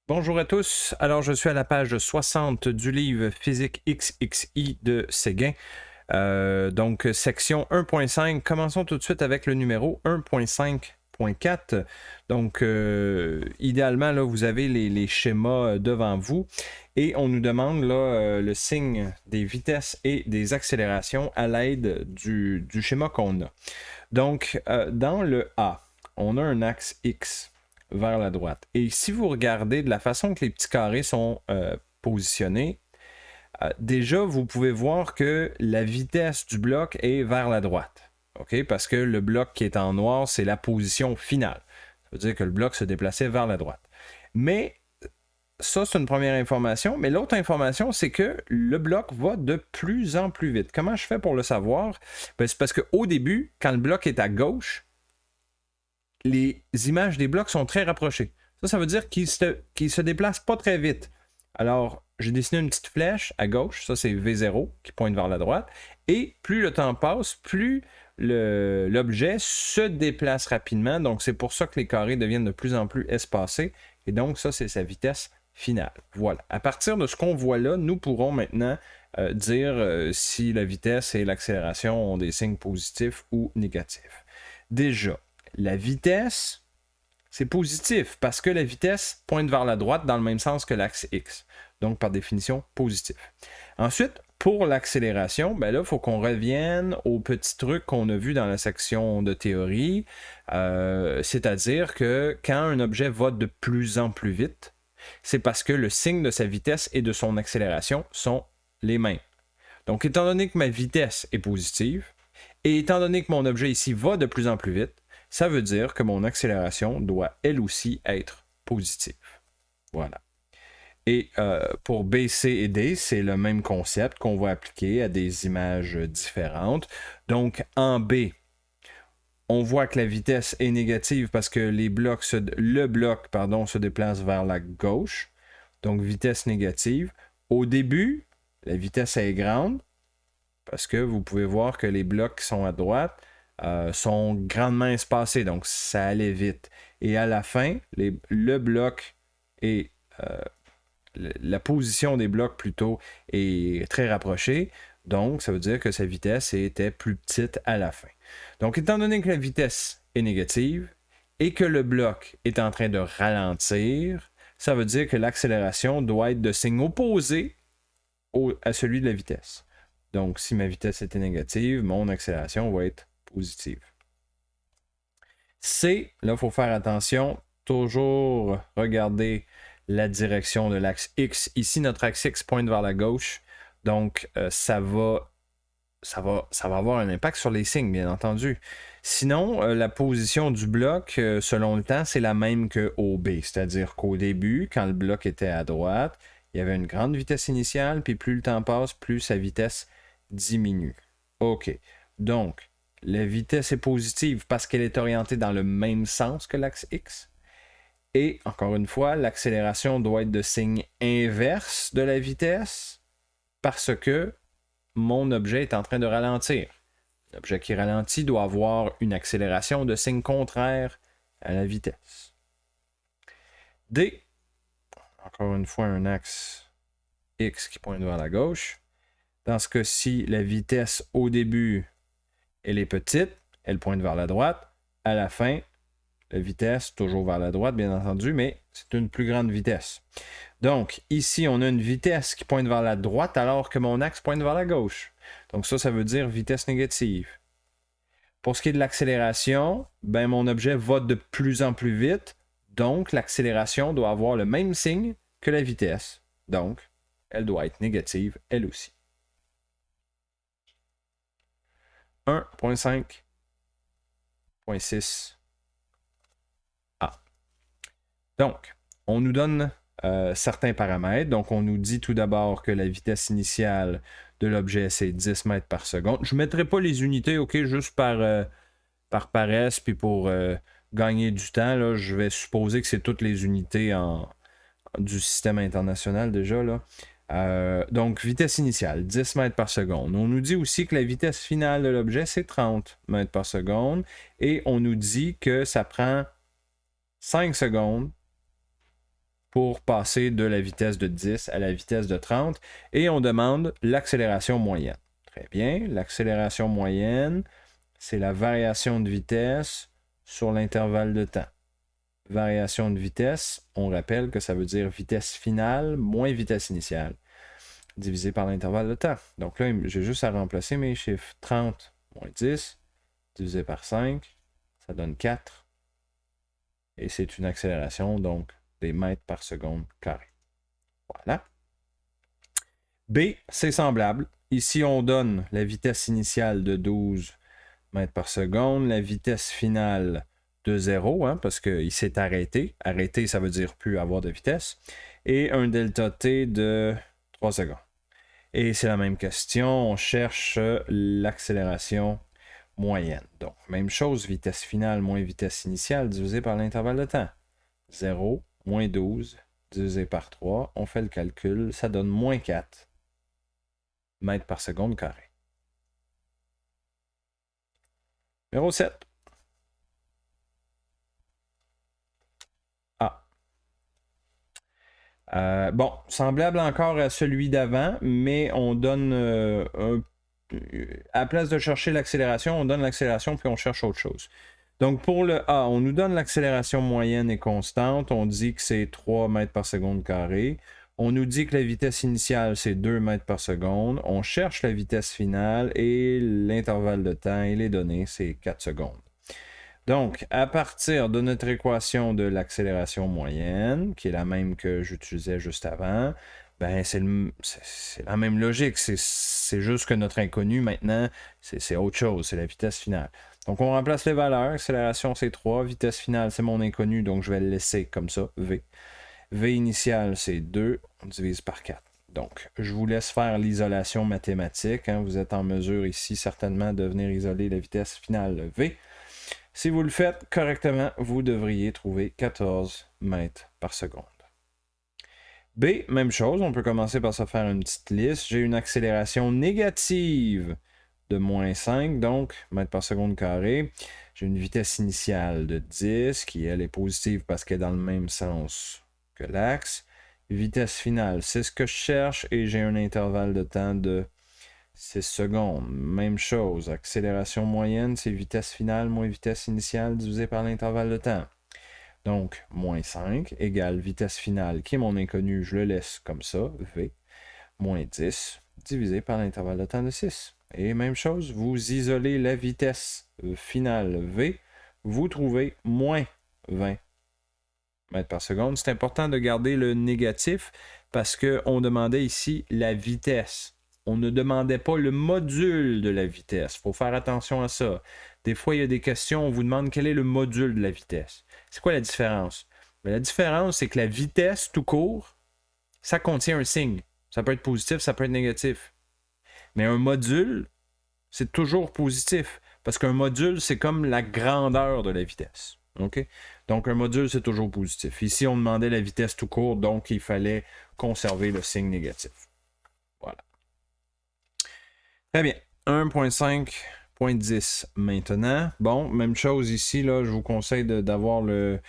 Bonjour à tous. Alors, je suis à la page 60 du livre Physique XXI de Séguin. Donc, section 1.5. Commençons tout de suite avec le numéro 1.5.4. Donc, idéalement, là, vous avez les schémas devant vous et on nous demande là, le signe des vitesses et des accélérations à l'aide du schéma qu'on a. Donc, dans le A, on a un axe X vers la droite. Et si vous regardez de la façon que les petits carrés sont positionnés, déjà, vous pouvez voir que la vitesse du bloc est vers la droite. OK? Parce que le bloc qui est en noir, c'est la position finale. Ça veut dire que le bloc se déplaçait vers la droite. Mais ça, c'est une première information. Mais l'autre information, c'est que le bloc va de plus en plus vite. Comment je fais pour le savoir? Ben, c'est parce qu'au début, quand le bloc est à gauche, les images des blocs sont très rapprochées. Ça veut dire qu'ils se déplacent pas très vite. Alors, j'ai dessiné une petite flèche à gauche, ça c'est V0 qui pointe vers la droite, et plus le temps passe, plus l'objet se déplace rapidement, donc c'est pour ça que les carrés deviennent de plus en plus espacés, et donc ça c'est sa vitesse finale. Voilà. À partir de ce qu'on voit là, nous pourrons maintenant dire si la vitesse et l'accélération ont des signes positifs ou négatifs. Déjà, la vitesse, c'est positif parce que la vitesse pointe vers la droite dans le même sens que l'axe X. Donc, par définition, positif. Ensuite, pour l'accélération, ben là, il faut qu'on revienne aux petits trucs qu'on a vus dans la section de théorie. C'est-à-dire que quand un objet va de plus en plus vite, c'est parce que le signe de sa vitesse et de son accélération sont les mêmes. Donc, étant donné que ma vitesse est positive, et étant donné que mon objet ici va de plus en plus vite, ça veut dire que mon accélération doit elle aussi être positive. Voilà. Et pour B, C et D, c'est le même concept qu'on va appliquer à des images différentes. Donc en B, on voit que la vitesse est négative parce que le bloc se déplace vers la gauche. Donc vitesse négative. Au début, la vitesse est grande parce que vous pouvez voir que les blocs qui sont à droite sont grandement espacés, donc ça allait vite. Et à la fin, le bloc et la position des blocs plutôt est très rapprochée, donc ça veut dire que sa vitesse était plus petite à la fin. Donc étant donné que la vitesse est négative et que le bloc est en train de ralentir, ça veut dire que l'accélération doit être de signe opposé à celui de la vitesse. Donc, si ma vitesse était négative, mon accélération va être positive. C, là, il faut faire attention. Toujours regarder la direction de l'axe X. Ici, notre axe X pointe vers la gauche. Donc, ça va avoir un impact sur les signes, bien entendu. Sinon, la position du bloc, selon le temps, c'est la même qu'au B. C'est-à-dire qu'au début, quand le bloc était à droite, il y avait une grande vitesse initiale, puis plus le temps passe, plus sa vitesse diminue. OK. Donc, la vitesse est positive parce qu'elle est orientée dans le même sens que l'axe X. Et, encore une fois, l'accélération doit être de signe inverse de la vitesse parce que mon objet est en train de ralentir. L'objet qui ralentit doit avoir une accélération de signe contraire à la vitesse. D, encore une fois un axe X qui pointe vers la gauche. Dans ce cas-ci, la vitesse au début, elle est petite, elle pointe vers la droite. À la fin, la vitesse, toujours vers la droite, bien entendu, mais c'est une plus grande vitesse. Donc, ici, on a une vitesse qui pointe vers la droite alors que mon axe pointe vers la gauche. Donc ça veut dire vitesse négative. Pour ce qui est de l'accélération, ben mon objet va de plus en plus vite, donc l'accélération doit avoir le même signe que la vitesse. Donc, elle doit être négative, elle aussi. 1.5.6 A. Donc, on nous donne certains paramètres. Donc, on nous dit tout d'abord que la vitesse initiale de l'objet, c'est 10 mètres par seconde. Je ne mettrai pas les unités, OK, juste par paresse, puis pour gagner du temps, là, je vais supposer que c'est toutes les unités du système international déjà. Là. Donc, vitesse initiale, 10 mètres par seconde. On nous dit aussi que la vitesse finale de l'objet, c'est 30 mètres par seconde. Et on nous dit que ça prend 5 secondes pour passer de la vitesse de 10 à la vitesse de 30 et on demande l'accélération moyenne. Très bien, l'accélération moyenne, c'est la variation de vitesse sur l'intervalle de temps. Variation de vitesse, on rappelle que ça veut dire vitesse finale moins vitesse initiale, divisé par l'intervalle de temps. Donc là, j'ai juste à remplacer mes chiffres. 30 moins 10, divisé par 5, ça donne 4. Et c'est une accélération, donc, des mètres par seconde carré. Voilà. B, c'est semblable. Ici, on donne la vitesse initiale de 12 mètres par seconde, la vitesse finale de 0, hein, parce qu'il s'est arrêté. Arrêté, ça veut dire plus avoir de vitesse. Et un delta T de 3 secondes. Et c'est la même question, on cherche l'accélération moyenne. Donc, même chose, vitesse finale moins vitesse initiale divisé par l'intervalle de temps. 0 moins 12 divisé par 3, on fait le calcul, ça donne moins 4 mètres par seconde carré. Numéro 7. Bon, semblable encore à celui d'avant, mais on donne à la place de chercher l'accélération, on donne l'accélération puis on cherche autre chose. Donc pour le A, on nous donne l'accélération moyenne et constante. On dit que c'est 3 mètres par seconde carré. On nous dit que la vitesse initiale, c'est 2 mètres par seconde. On cherche la vitesse finale et l'intervalle de temps et les données, c'est 4 secondes. Donc, à partir de notre équation de l'accélération moyenne, qui est la même que j'utilisais juste avant, ben c'est la même logique. C'est juste que notre inconnu, maintenant, c'est autre chose. C'est la vitesse finale. Donc, on remplace les valeurs. Accélération, c'est 3. Vitesse finale, c'est mon inconnu. Donc, je vais le laisser comme ça, V. V initial, c'est 2. On divise par 4. Donc, je vous laisse faire l'isolation mathématique. Hein. Vous êtes en mesure ici, certainement, de venir isoler la vitesse finale V. Si vous le faites correctement, vous devriez trouver 14 mètres par seconde. B, même chose, on peut commencer par se faire une petite liste. J'ai une accélération négative de moins 5, donc mètres par seconde carré. J'ai une vitesse initiale de 10, qui elle est positive parce qu'elle est dans le même sens que l'axe. Vitesse finale, c'est ce que je cherche et j'ai un intervalle de temps de 6 secondes. Même chose, accélération moyenne, c'est vitesse finale moins vitesse initiale divisé par l'intervalle de temps. Donc, moins 5 égale vitesse finale, qui est mon inconnu, je le laisse comme ça, V, moins 10, divisé par l'intervalle de temps de 6. Et même chose, vous isolez la vitesse finale V, vous trouvez moins 20 mètres par seconde. C'est important de garder le négatif parce qu'on demandait ici la vitesse. On ne demandait pas le module de la vitesse. Il faut faire attention à ça. Des fois, il y a des questions, on vous demande quel est le module de la vitesse. C'est quoi la différence? Mais la différence, c'est que la vitesse, tout court, ça contient un signe. Ça peut être positif, ça peut être négatif. Mais un module, c'est toujours positif. Parce qu'un module, c'est comme la grandeur de la vitesse. Okay? Donc, un module, c'est toujours positif. Ici, on demandait la vitesse tout court, donc il fallait conserver le signe négatif. Voilà. Très bien. 1.5.10 maintenant. Bon, même chose ici, là, je vous conseille d'avoir le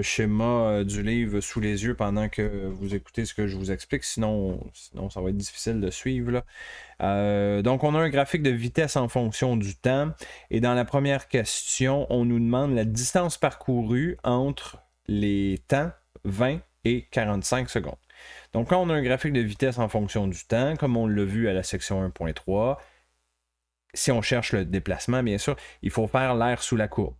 schéma du livre sous les yeux pendant que vous écoutez ce que je vous explique, sinon ça va être difficile de suivre. Là. Donc, on a un graphique de vitesse en fonction du temps. Et dans la première question, on nous demande la distance parcourue entre les temps 20 et 45 secondes. Donc, quand on a un graphique de vitesse en fonction du temps, comme on l'a vu à la section 1.3, si on cherche le déplacement, bien sûr, il faut faire l'air sous la courbe.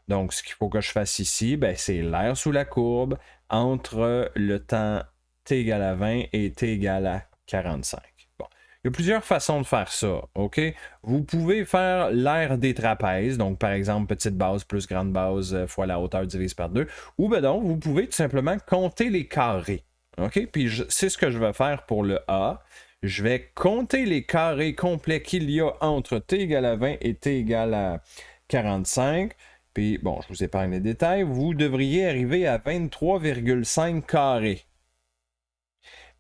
Donc, ce qu'il faut que je fasse ici, ben, c'est l'air sous la courbe entre le temps t égale à 20 et t égale à 45. Bon. Il y a plusieurs façons de faire ça, OK? Vous pouvez faire l'air des trapèzes, donc par exemple, petite base plus grande base fois la hauteur divise par 2, ou ben donc, vous pouvez tout simplement compter les carrés. OK? Puis c'est ce que je vais faire pour le A. Je vais compter les carrés complets qu'il y a entre t égale à 20 et t égale à 45. Puis, bon, je vous épargne les détails. Vous devriez arriver à 23,5 carrés.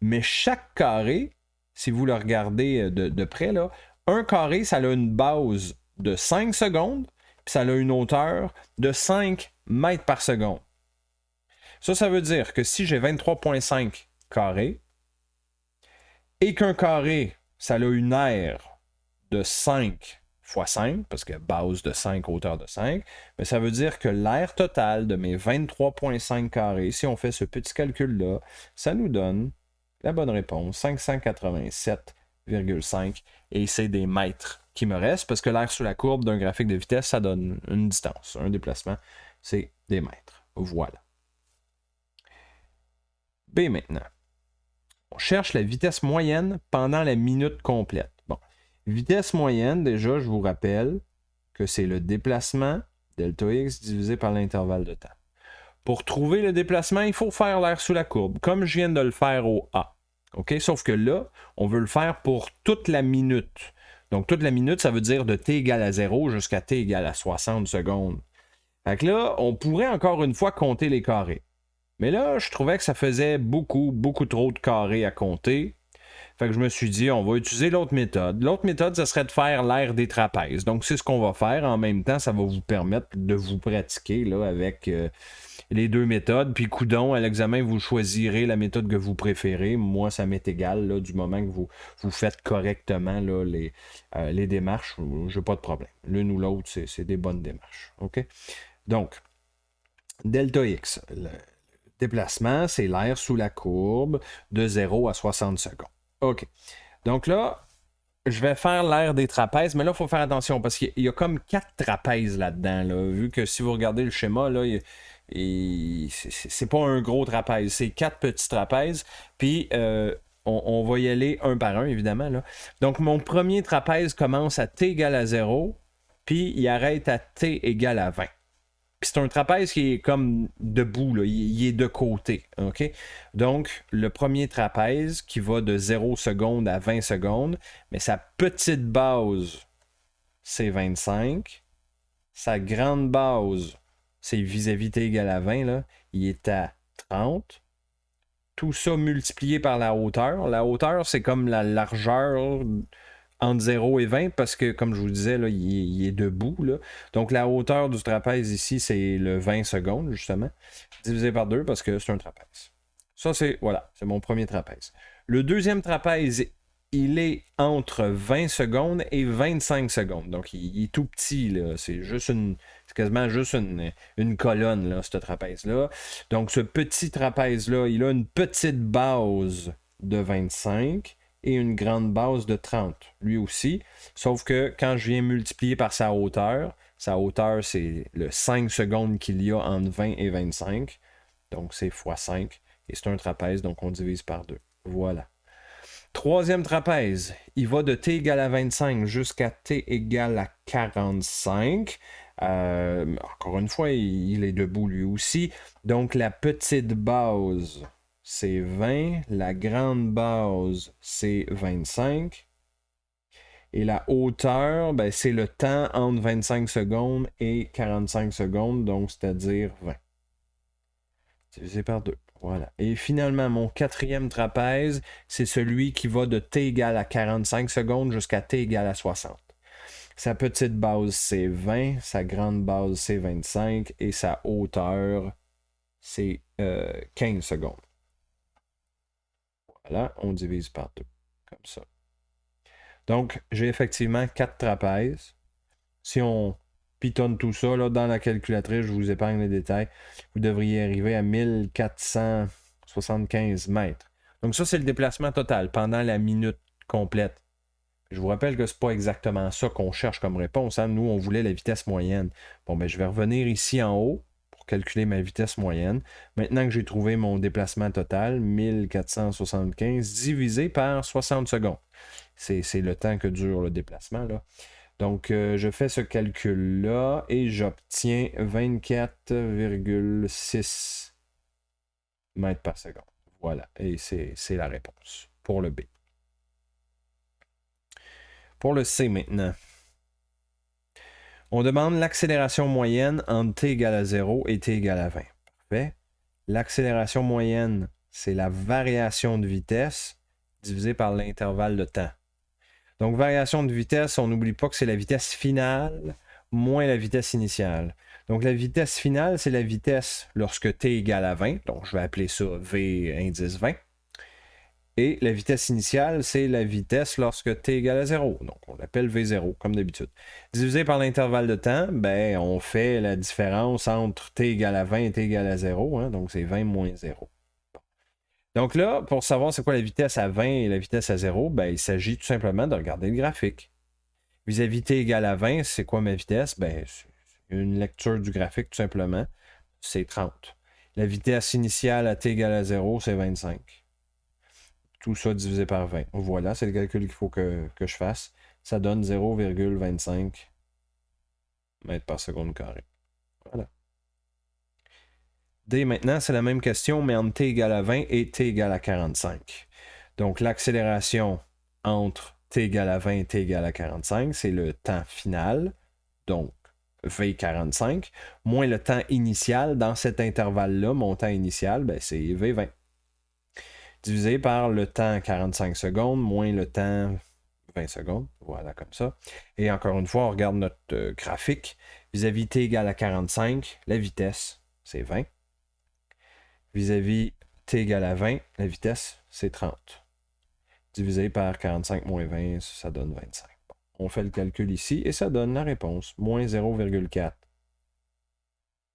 Mais chaque carré, si vous le regardez de près, là, un carré, ça a une base de 5 secondes, puis ça a une hauteur de 5 mètres par seconde. Ça veut dire que si j'ai 23,5 carrés et qu'un carré, ça a une aire de 5 fois 5, parce que base de 5, hauteur de 5, mais ça veut dire que l'aire totale de mes 23,5 carrés, si on fait ce petit calcul-là, ça nous donne la bonne réponse, 587,5, et c'est des mètres qui me restent, parce que l'aire sous la courbe d'un graphique de vitesse, ça donne une distance, un déplacement, c'est des mètres. Voilà. B maintenant. On cherche la vitesse moyenne pendant la minute complète. Bon, vitesse moyenne, déjà, je vous rappelle que c'est le déplacement delta x divisé par l'intervalle de temps. Pour trouver le déplacement, il faut faire l'aire sous la courbe, comme je viens de le faire au A. OK? Sauf que là, on veut le faire pour toute la minute. Donc, toute la minute, ça veut dire de t égale à 0 jusqu'à t égale à 60 secondes. Fait que là, on pourrait encore une fois compter les carrés. Mais là, je trouvais que ça faisait beaucoup trop de carrés à compter. Fait que je me suis dit, on va utiliser l'autre méthode. L'autre méthode, ça serait de faire l'aire des trapèzes. Donc, c'est ce qu'on va faire. En même temps, ça va vous permettre de vous pratiquer là, avec les deux méthodes. Puis, coudon, à l'examen, vous choisirez la méthode que vous préférez. Moi, ça m'est égal là, du moment que vous faites correctement là, les démarches. Je n'ai pas de problème. L'une ou l'autre, c'est des bonnes démarches. OK? Donc, delta x. Le déplacement, c'est l'aire sous la courbe de 0 à 60 secondes. OK. Donc là, je vais faire l'aire des trapèzes, mais là, il faut faire attention parce qu'il y a comme 4 trapèzes là-dedans. Là, vu que si vous regardez le schéma, là, c'est pas un gros trapèze, c'est 4 petits trapèzes. Puis, on va y aller un par un, évidemment. Là. Donc, mon premier trapèze commence à t égale à 0, puis il arrête à t égale à 20. Puis c'est un trapèze qui est comme debout, là. Il est de côté. OK? Donc, le premier trapèze qui va de 0 secondes à 20 secondes, mais sa petite base, c'est 25. Sa grande base, c'est vis-à-vis t égale à 20, là, il est à 30. Tout ça multiplié par la hauteur. La hauteur, c'est comme la largeur entre 0 et 20 parce que, comme je vous disais, là, il est debout. Là. Donc, la hauteur du trapèze ici, c'est le 20 secondes, justement, divisé par 2 parce que c'est un trapèze. Ça, c'est mon premier trapèze. Le deuxième trapèze, il est entre 20 secondes et 25 secondes. Donc, il est tout petit. Là. C'est quasiment juste une colonne, là, ce trapèze-là. Donc, ce petit trapèze-là, il a une petite base de 25 et une grande base de 30, lui aussi. Sauf que quand je viens multiplier par sa hauteur, c'est le 5 secondes qu'il y a entre 20 et 25. Donc, c'est x 5. Et c'est un trapèze, donc on divise par 2. Voilà. Troisième trapèze, il va de t égale à 25 jusqu'à t égale à 45. Encore une fois, il est debout lui aussi. Donc, la petite base, c'est 20. La grande base, c'est 25. Et la hauteur, ben, c'est le temps entre 25 secondes et 45 secondes, donc c'est-à-dire 20. Divisé par 2. Voilà. Et finalement, mon quatrième trapèze, c'est celui qui va de t égale à 45 secondes jusqu'à t égale à 60. Sa petite base, c'est 20. Sa grande base, c'est 25. Et sa hauteur, c'est 15 secondes. Voilà, on divise par 2. Comme ça. Donc, j'ai effectivement 4 trapèzes. Si on pitonne tout ça là, dans la calculatrice, je vous épargne les détails, vous devriez arriver à 1475 mètres. Donc ça, c'est le déplacement total pendant la minute complète. Je vous rappelle que ce n'est pas exactement ça qu'on cherche comme réponse. Hein. Nous, on voulait la vitesse moyenne. Bon, ben, je vais revenir ici en haut pour calculer ma vitesse moyenne. Maintenant que j'ai trouvé mon déplacement total, 1475 divisé par 60 secondes. C'est le temps que dure le déplacement, là. Donc, je fais ce calcul-là et j'obtiens 24,6 mètres par seconde. Voilà, et c'est la réponse pour le B. Pour le C maintenant, on demande l'accélération moyenne entre t égale à 0 et t égale à 20. Parfait. L'accélération moyenne, c'est la variation de vitesse divisée par l'intervalle de temps. Donc, variation de vitesse, on n'oublie pas que c'est la vitesse finale moins la vitesse initiale. Donc la vitesse finale, c'est la vitesse lorsque t égale à 20. Donc je vais appeler ça V indice 20. Et la vitesse initiale, c'est la vitesse lorsque t égale à 0. Donc, on l'appelle V0, comme d'habitude. Divisé par l'intervalle de temps, ben, on fait la différence entre t égale à 20 et t égale à 0. Hein, donc, c'est 20 moins 0. Donc là, pour savoir c'est quoi la vitesse à 20 et la vitesse à 0, ben, il s'agit tout simplement de regarder le graphique. Vis-à-vis t égale à 20, c'est quoi ma vitesse? Ben, c'est une lecture du graphique, tout simplement. C'est 30. La vitesse initiale à t égale à 0, c'est 25. Tout ça divisé par 20. Voilà, c'est le calcul qu'il faut que je fasse. Ça donne 0,25 mètres par seconde carré. Voilà. D maintenant, c'est la même question, mais entre t égale à 20 et t égale à 45. Donc l'accélération entre t égale à 20 et t égale à 45, c'est le temps final, donc V45, moins le temps initial. Dans cet intervalle-là, mon temps initial, ben, c'est V20. Divisé par le temps 45 secondes, moins le temps 20 secondes. Voilà, comme ça. Et encore une fois, on regarde notre graphique. Vis-à-vis t égale à 45, la vitesse, c'est 20. Vis-à-vis t égale à 20, la vitesse, c'est 30. Divisé par 45 moins 20, ça donne 25. Bon, on fait le calcul ici et ça donne la réponse, moins 0,4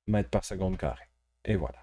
mètres par seconde carré. Et voilà.